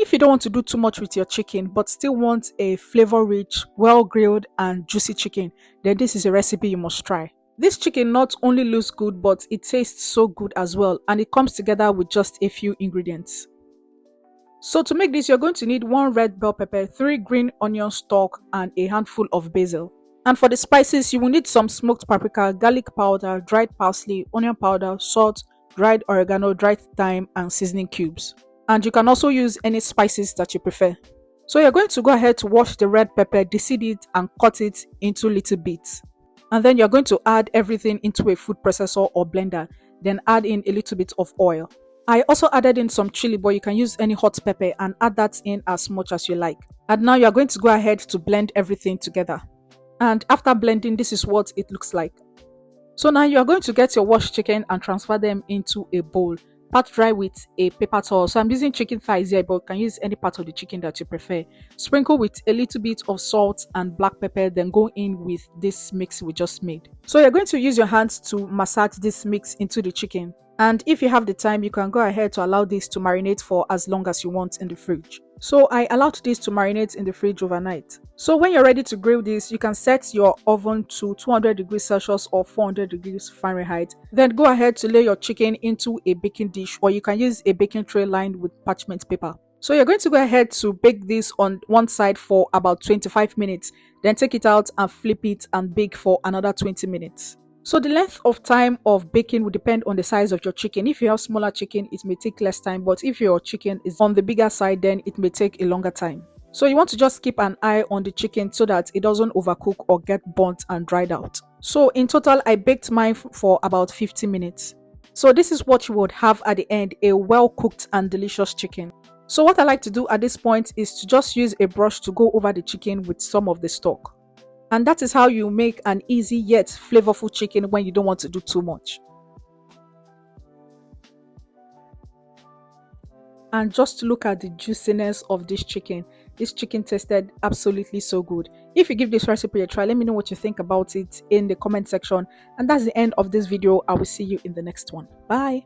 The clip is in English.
If you don't want to do too much with your chicken but still want a flavor rich, well grilled and juicy chicken, then this is a recipe you must try. This chicken not only looks good but it tastes so good as well, and it comes together with just a few ingredients. So to make this, you're going to need 1 red bell pepper, 3 green onion stalk and a handful of basil. And for the spices, you will need some smoked paprika, garlic powder, dried parsley, onion powder, salt, dried oregano, dried thyme and seasoning cubes. And you can also use any spices that you prefer. So you're going to go ahead to wash the red pepper, deseed it and cut it into little bits. And then you're going to add everything into a food processor or blender, then add in a little bit of oil. I also added in some chili, but you can use any hot pepper and add that in as much as you like. And now you're going to go ahead to blend everything together. And after blending, this is what it looks like. So now you're going to get your washed chicken and transfer them into a bowl. Pat dry with a paper towel. So I'm using chicken thighs here, but you can use any part of the chicken that you prefer. Sprinkle with a little bit of salt and black pepper, then go in with this mix we just made. So you're going to use your hands to massage this mix into the chicken. And if you have the time, you can go ahead to allow this to marinate for as long as you want in the fridge. So I allowed this to marinate in the fridge overnight. So when you're ready to grill this, you can set your oven to 200 degrees Celsius or 400 degrees Fahrenheit. Then go ahead to lay your chicken into a baking dish, or you can use a baking tray lined with parchment paper. So you're going to go ahead to bake this on one side for about 25 minutes. Then take it out and flip it and bake for another 20 minutes. So the length of time of baking will depend on the size of your chicken. If you have smaller chicken, it may take less time, but if your chicken is on the bigger side, then it may take a longer time. So you want to just keep an eye on the chicken so that it doesn't overcook or get burnt and dried out. So in total, I baked mine for about 50 minutes. So this is what you would have at the end, a well cooked and delicious chicken. So what I like to do at this point is to just use a brush to go over the chicken with some of the stock. And that is how you make an easy yet flavorful chicken when you don't want to do too much. And just look at the juiciness of this chicken. This chicken tasted absolutely so good. If you give this recipe a try, let me know what you think about it in the comment section. And that's the end of this video. I will see you in the next one. Bye.